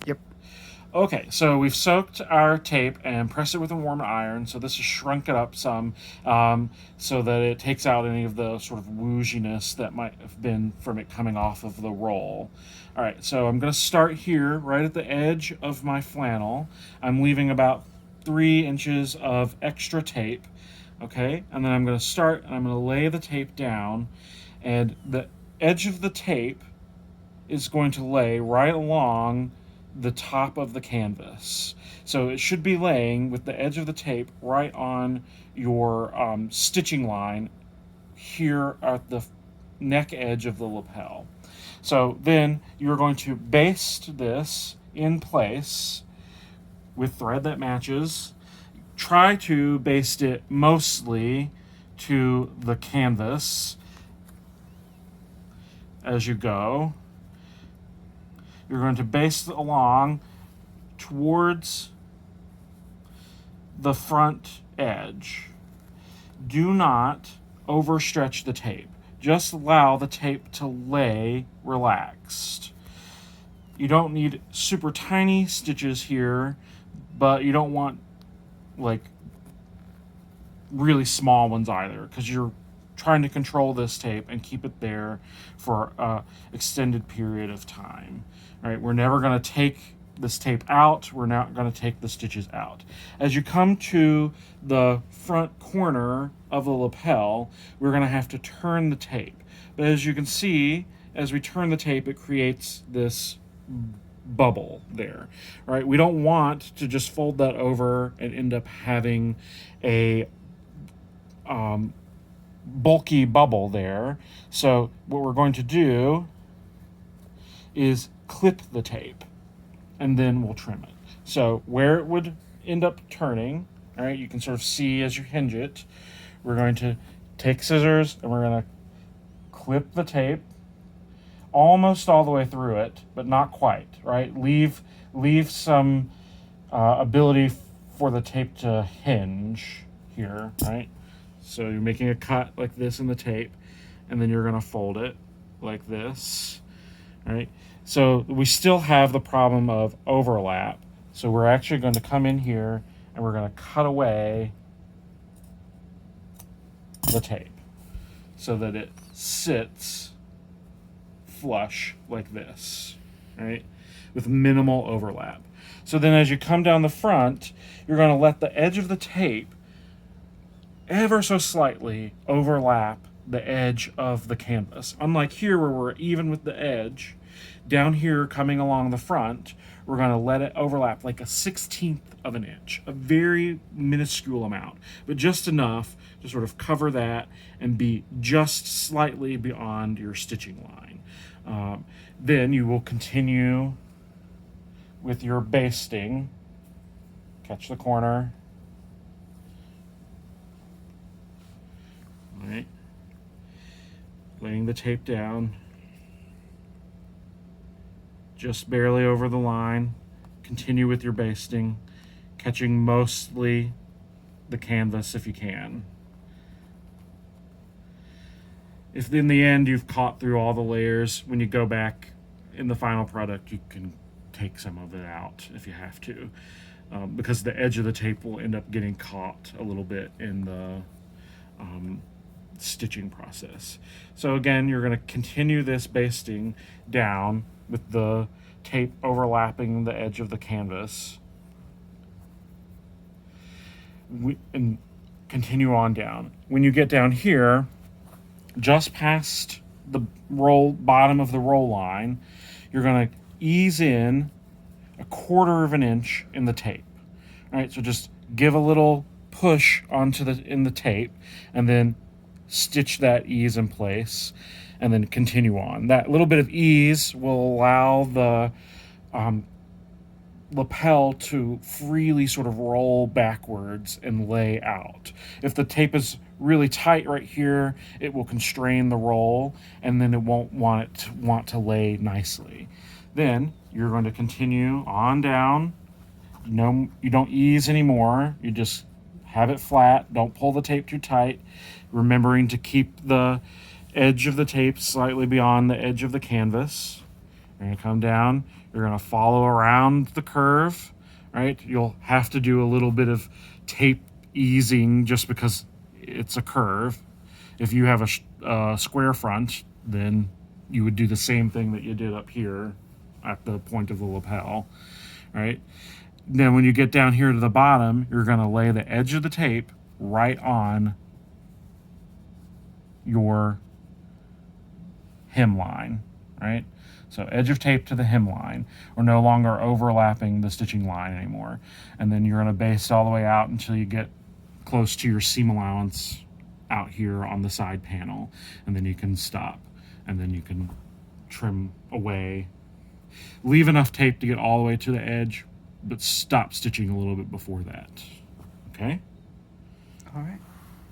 Yep. Okay, so we've soaked our tape and pressed it with a warm iron. So this has shrunk it up some, so that it takes out any of the sort of wooziness that might have been from it coming off of the roll. All right, so I'm going to start here, right at the edge of my flannel. I'm leaving about 3 inches of extra tape. Okay, and then I'm going to start and I'm going to lay the tape down, and the edge of the tape is going to lay right along the top of the canvas. So it should be laying with the edge of the tape right on your stitching line here at the neck edge of the lapel. So then you're going to baste this in place with thread that matches. Try to baste it mostly to the canvas as you go. You're going to baste along towards the front edge. Do not overstretch the tape. Just allow the tape to lay relaxed. You don't need super tiny stitches here, but you don't want like really small ones either, because you're trying to control this tape and keep it there for an extended period of time. All right, we're never going to take this tape out. We're not going to take the stitches out. As you come to the front corner of the lapel, we're going to have to turn the tape. But as you can see, as we turn the tape, it creates this bubble there, right? We don't want to just fold that over and end up having a bulky bubble there. So what we're going to do is clip the tape, and then we'll trim it. So where it would end up turning, all right, you can sort of see as you hinge it. We're going to take scissors and we're going to clip the tape almost all the way through it, but not quite, right? Leave some ability for the tape to hinge here, right? So you're making a cut like this in the tape, and then you're going to fold it like this, right? So we still have the problem of overlap. So we're actually going to come in here and we're going to cut away the tape so that it sits flush like this, right? With minimal overlap. So then as you come down the front, you're going to let the edge of the tape ever so slightly overlap the edge of the canvas. Unlike here where we're even with the edge, down here coming along the front, we're going to let it overlap like a 1/16 of an inch, a very minuscule amount, but just enough to sort of cover that and be just slightly beyond your stitching line. Then you will continue with your basting. Catch the corner. All right. Laying the tape down just barely over the line. Continue with your basting, catching mostly the canvas if you can. If in the end you've caught through all the layers, when you go back in the final product, you can take some of it out if you have to, because the edge of the tape will end up getting caught a little bit in the stitching process. So again, you're going to continue this basting down with the tape overlapping the edge of the canvas, and continue on down. When you get down here, just past the bottom of the roll line, you're going to ease in 1/4 of an inch in the tape. All right, so just give a little push in the tape, and then stitch that ease in place, and then continue on. That little bit of ease will allow the lapel to freely sort of roll backwards and lay out. If the tape is really tight right here, it will constrain the roll, and then it won't want to lay nicely. Then you're going to continue on down. No, you don't ease anymore. You just have it flat. Don't pull the tape too tight, remembering to keep the edge of the tape slightly beyond the edge of the canvas. You're going to come down. You're going to follow around the curve, right? You'll have to do a little bit of tape easing just because it's a curve. If you have a square front, then you would do the same thing that you did up here at the point of the lapel, right? Then when you get down here to the bottom, you're going to lay the edge of the tape right on your hemline, right? So edge of tape to the hemline. We're no longer overlapping the stitching line anymore. And then you're going to baste all the way out until you get close to your seam allowance out here on the side panel. And then you can stop. And then you can trim away. Leave enough tape to get all the way to the edge, but stop stitching a little bit before that. Okay? All right.